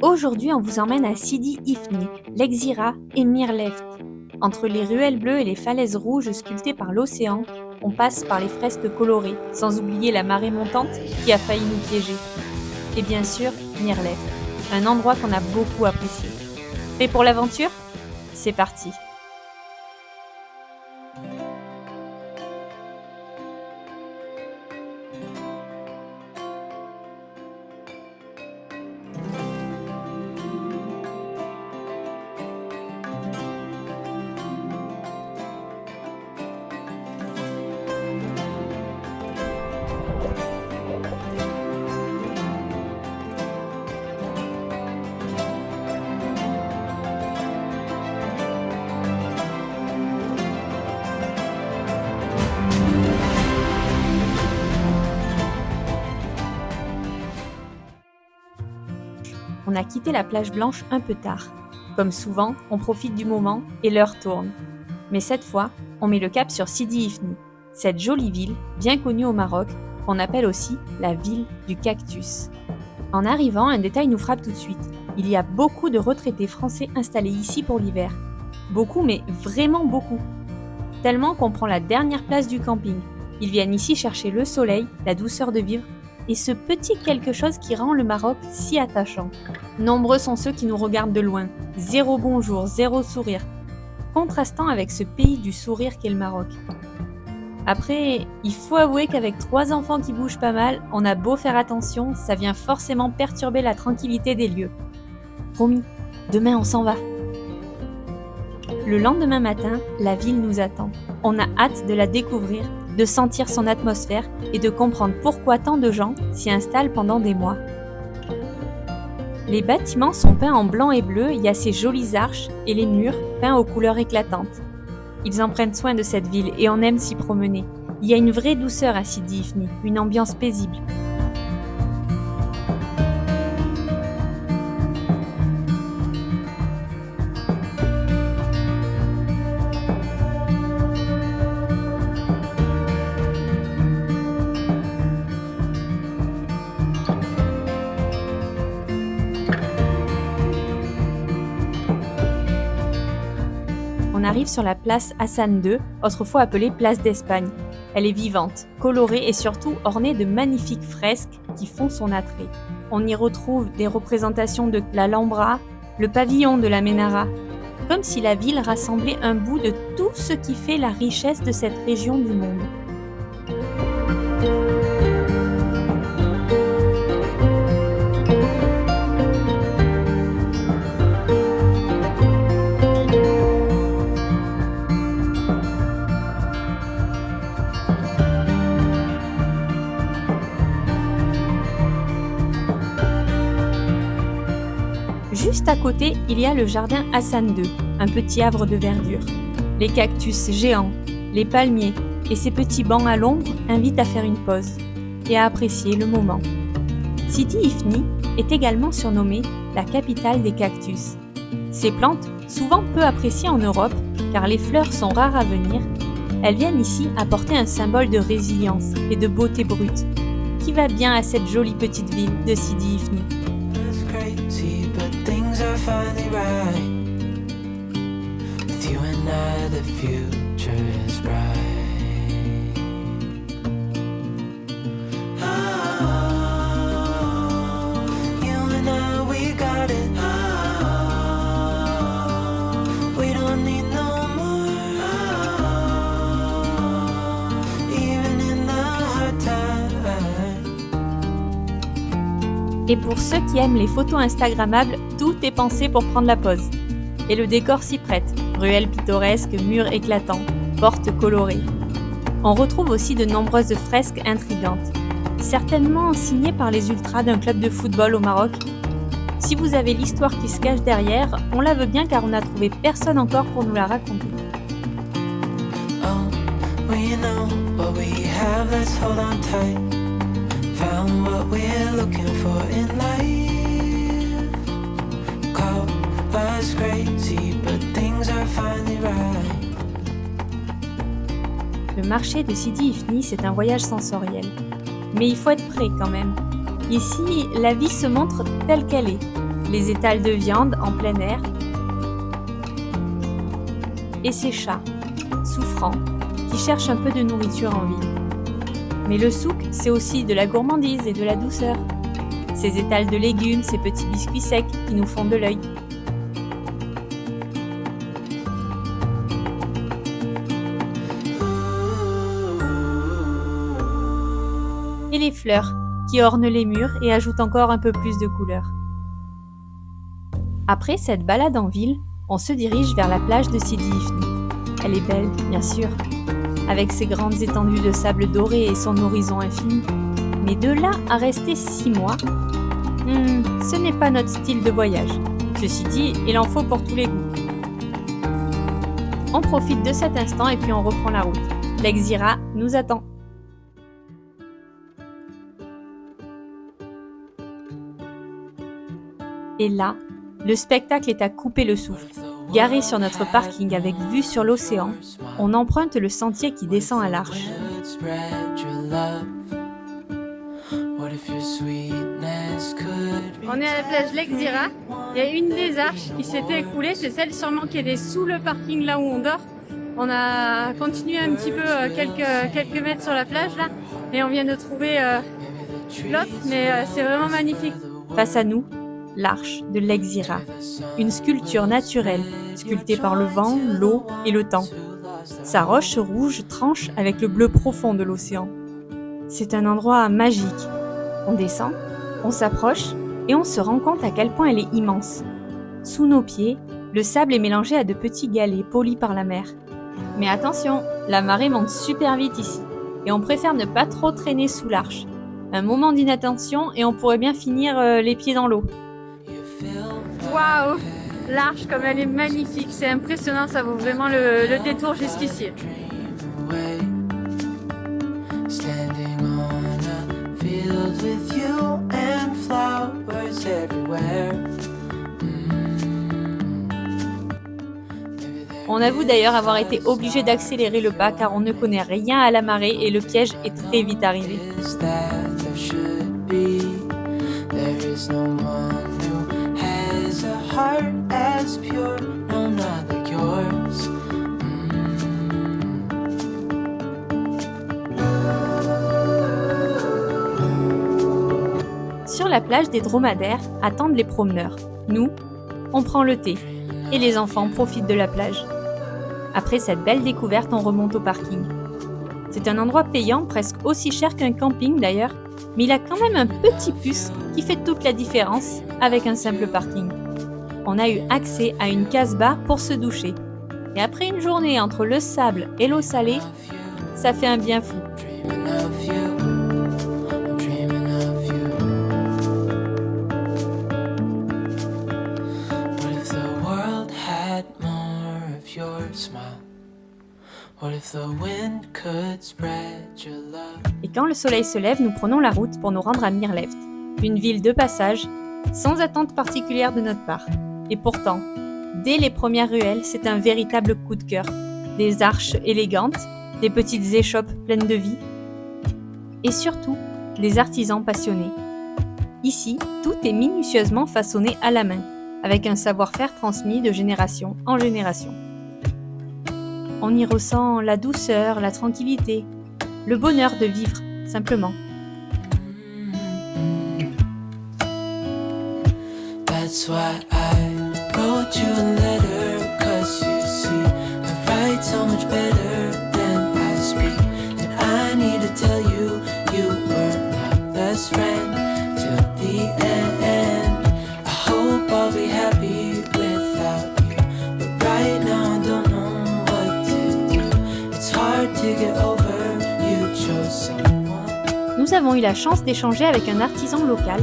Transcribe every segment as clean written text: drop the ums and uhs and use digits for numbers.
Aujourd'hui, on vous emmène à Sidi Ifni, Lexira et Mirleft. Entre les ruelles bleues et les falaises rouges sculptées par l'océan, on passe par les fresques colorées, sans oublier la marée montante qui a failli nous piéger. Et bien sûr, Mirleft, un endroit qu'on a beaucoup apprécié. Prêt pour l'aventure ? C'est parti. On a quitté la plage blanche un peu tard. Comme souvent, on profite du moment et l'heure tourne. Mais cette fois, on met le cap sur Sidi Ifni, cette jolie ville, bien connue au Maroc, qu'on appelle aussi la ville du cactus. En arrivant, un détail nous frappe tout de suite. Il y a beaucoup de retraités français installés ici pour l'hiver. Beaucoup, mais vraiment beaucoup. Tellement qu'on prend la dernière place du camping. Ils viennent ici chercher le soleil, la douceur de vivre, et ce petit quelque chose qui rend le Maroc si attachant. Nombreux sont ceux qui nous regardent de loin, zéro bonjour, zéro sourire, contrastant avec ce pays du sourire qu'est le Maroc. Après, il faut avouer qu'avec 3 enfants qui bougent pas mal, on a beau faire attention, ça vient forcément perturber la tranquillité des lieux. Promis, demain on s'en va. Le lendemain matin, la ville nous attend. On a hâte de la découvrir, de sentir son atmosphère et de comprendre pourquoi tant de gens s'y installent pendant des mois. Les bâtiments sont peints en blanc et bleu, il y a ces jolies arches et les murs peints aux couleurs éclatantes. Ils en prennent soin de cette ville et on aime s'y promener. Il y a une vraie douceur à Sidi Ifni, une ambiance paisible. On arrive sur la place Hassan II, autrefois appelée place d'Espagne. Elle est vivante, colorée et surtout ornée de magnifiques fresques qui font son attrait. On y retrouve des représentations de l'Alhambra, le pavillon de la Ménara, comme si la ville rassemblait un bout de tout ce qui fait la richesse de cette région du monde. Juste à côté, il y a le jardin Hassan II, un petit havre de verdure. Les cactus géants, les palmiers et ces petits bancs à l'ombre invitent à faire une pause et à apprécier le moment. Sidi Ifni est également surnommée la capitale des cactus. Ces plantes, souvent peu appréciées en Europe car les fleurs sont rares à venir, elles viennent ici apporter un symbole de résilience et de beauté brute qui va bien à cette jolie petite ville de Sidi Ifni. Things are finally right. With you and I, the future is bright. Oh, you and I, we got it. Oh, we don't need no more. Oh, even in the hard times. Et pour ceux qui aiment les photos instagrammables, tout est pensé pour prendre la pause. Et le décor s'y prête. Ruelles pittoresques, murs éclatants, portes colorées. On retrouve aussi de nombreuses fresques intrigantes, certainement signées par les ultras d'un club de football au Maroc. Si vous avez l'histoire qui se cache derrière, on la veut bien car on n'a trouvé personne encore pour nous la raconter. Oh, we know what we have, let's hold on tight. Found what we're looking for in life. Call us crazy, but things are finally right. Le marché de Sidi Ifni, c'est un voyage sensoriel. Mais il faut être prêt quand même. Ici, la vie se montre telle qu'elle est. les étals de viande en plein air et ces chats, souffrants, qui cherchent un peu de nourriture en ville. Mais le souk, c'est aussi de la gourmandise et de la douceur. Ces étals de légumes, ces petits biscuits secs qui nous font de l'œil. Et les fleurs, qui ornent les murs et ajoutent encore un peu plus de couleurs. Après cette balade en ville, on se dirige vers la plage de Sidi Ifni. Elle est belle, bien sûr, avec ses grandes étendues de sable doré et son horizon infini. Mais de là à rester 6 mois, ce n'est pas notre style de voyage. Ceci dit, il en faut pour tous les goûts. On profite de cet instant et puis on reprend la route. L'Exira nous attend. Et là, le spectacle est à couper le souffle. Garé sur notre parking avec vue sur l'océan, on emprunte le sentier qui descend à l'Arche. On est à la plage L'Exira. Il y a une des arches qui s'était écroulée, c'est celle sûrement qui était sous le parking là où on dort. On a continué un petit peu quelques mètres sur la plage là et on vient de trouver l'autre, mais c'est vraiment magnifique. Face à nous, l'Arche de l'Exira, une sculpture naturelle, sculptée par le vent, l'eau et le temps. Sa roche rouge tranche avec le bleu profond de l'océan. C'est un endroit magique. On descend, on s'approche et on se rend compte à quel point elle est immense. Sous nos pieds, le sable est mélangé à de petits galets polis par la mer. Mais attention, la marée monte super vite ici et on préfère ne pas trop traîner sous l'Arche. Un moment d'inattention et on pourrait bien finir les pieds dans l'eau. Waouh! L'arche comme elle est magnifique, c'est impressionnant, ça vaut vraiment le détour jusqu'ici. On avoue d'ailleurs avoir été obligé d'accélérer le pas car on ne connaît rien à la marée et le piège est très vite arrivé. Sur la plage des dromadaires attendent les promeneurs. Nous, on prend le thé et les enfants profitent de la plage. Après cette belle découverte, on remonte au parking. C'est un endroit payant, presque aussi cher qu'un camping d'ailleurs, mais il a quand même un petit plus qui fait toute la différence avec un simple parking. On a eu accès à une casbah pour se doucher. Et après une journée entre le sable et l'eau salée, ça fait un bien fou. Et quand le soleil se lève, nous prenons la route pour nous rendre à Mirleft, une ville de passage, sans attente particulière de notre part. Et pourtant, dès les premières ruelles, c'est un véritable coup de cœur. Des arches élégantes, des petites échoppes pleines de vie, et surtout, des artisans passionnés. Ici, tout est minutieusement façonné à la main, avec un savoir-faire transmis de génération en génération. On y ressent la douceur, la tranquillité, le bonheur de vivre, simplement. That's why I wrote you a letter, 'cause you see, I write so much better than I speak. And I need to tell you, you were my best friend till the end. I hope I'll be happy without you, but right now I don't know what to do. It's hard to get over, you chose someone. Nous avons eu la chance d'échanger avec un artisan local,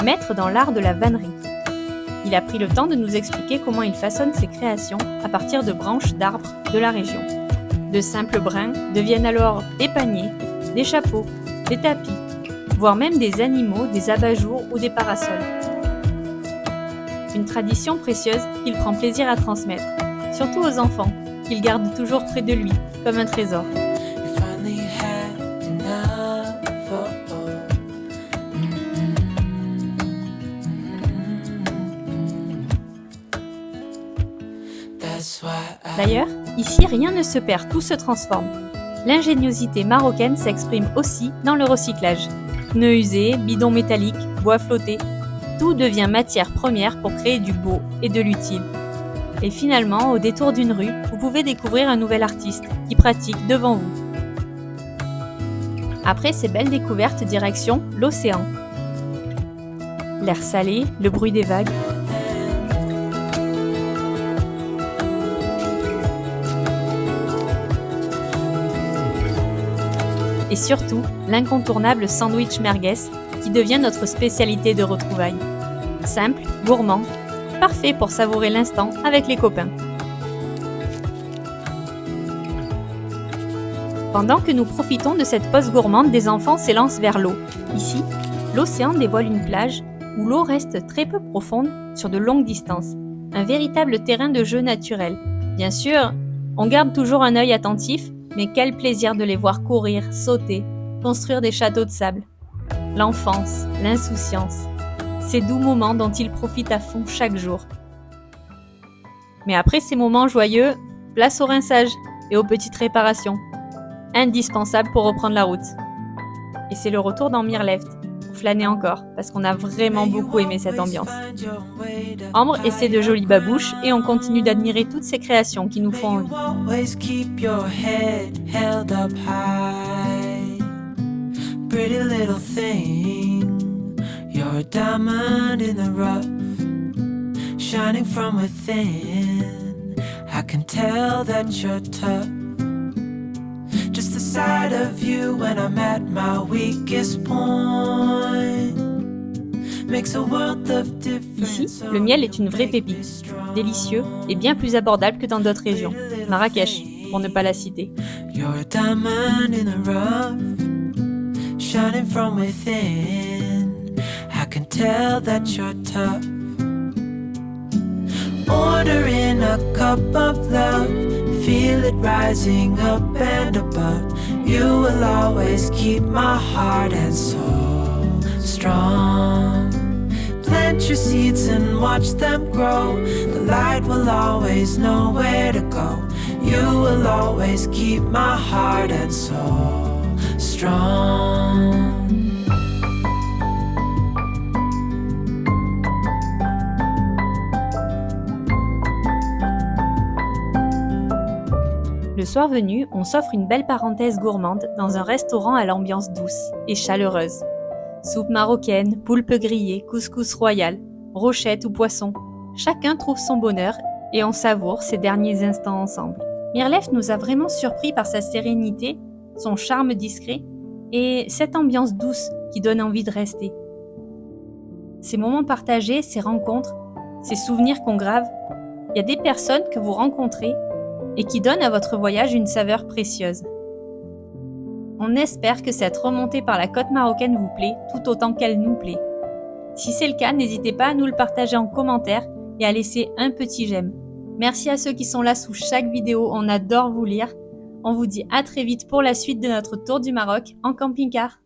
maître dans l'art de la vannerie. Il a pris le temps de nous expliquer comment il façonne ses créations à partir de branches d'arbres de la région. De simples brins deviennent alors des paniers, des chapeaux, des tapis, voire même des animaux, des abat-jours ou des parasols. Une tradition précieuse qu'il prend plaisir à transmettre, surtout aux enfants, qu'il garde toujours près de lui, comme un trésor. That's why D'ailleurs, ici rien ne se perd, tout se transforme. L'ingéniosité marocaine s'exprime aussi dans le recyclage. Pneus usés, bidons métalliques, bois flotté, tout devient matière première pour créer du beau et de l'utile. Et finalement, au détour d'une rue, vous pouvez découvrir un nouvel artiste qui pratique devant vous. Après ces belles découvertes, direction l'océan. L'air salé, le bruit des vagues. Et surtout, l'incontournable sandwich merguez qui devient notre spécialité de retrouvailles. Simple, gourmand, parfait pour savourer l'instant avec les copains. Pendant que nous profitons de cette pause gourmande, des enfants s'élancent vers l'eau. Ici, l'océan dévoile une plage où l'eau reste très peu profonde sur de longues distances. Un véritable terrain de jeu naturel. Bien sûr, on garde toujours un œil attentif, mais quel plaisir de les voir courir, sauter, construire des châteaux de sable. L'enfance, l'insouciance, ces doux moments dont ils profitent à fond chaque jour. Mais après ces moments joyeux, place au rinçage et aux petites réparations. Indispensables pour reprendre la route. Et c'est le retour dans Mirleft, pour flâner encore, parce qu'on a vraiment beaucoup aimé cette ambiance. Ambre essaie de jolies babouches et on continue d'admirer toutes ces créations qui nous font envie. always keep your head held up high. Pretty little thing, you're a diamond in the rough, shining from within. I can tell that you're tough. Just the sight of you when I'm at my weakest point makes a world of difference. Ici, le miel est une vraie pépite, délicieux et bien plus abordable que dans d'autres régions. Marrakech, pour ne pas la citer. You're a diamond in the rough, shining from within. I can tell that you're tough. Ordering a cup of love, feel it rising up and above. You will always keep my heart and soul strong. Plant your seeds and watch them grow. The light will always know where to go. You will always keep my heart and soul strong. Le soir venu, on s'offre une belle parenthèse gourmande dans un restaurant à l'ambiance douce et chaleureuse. Soupe marocaine, poulpe grillé, couscous royal, rochette ou poisson. Chacun trouve son bonheur et on savoure ces derniers instants ensemble. Mirleft nous a vraiment surpris par sa sérénité, son charme discret et cette ambiance douce qui donne envie de rester. Ces moments partagés, ces rencontres, ces souvenirs qu'on grave, il y a des personnes que vous rencontrez et qui donnent à votre voyage une saveur précieuse. On espère que cette remontée par la côte marocaine vous plaît tout autant qu'elle nous plaît. Si c'est le cas, n'hésitez pas à nous le partager en commentaire et à laisser un petit j'aime. Merci à ceux qui sont là sous chaque vidéo, on adore vous lire. On vous dit à très vite pour la suite de notre tour du Maroc en camping-car.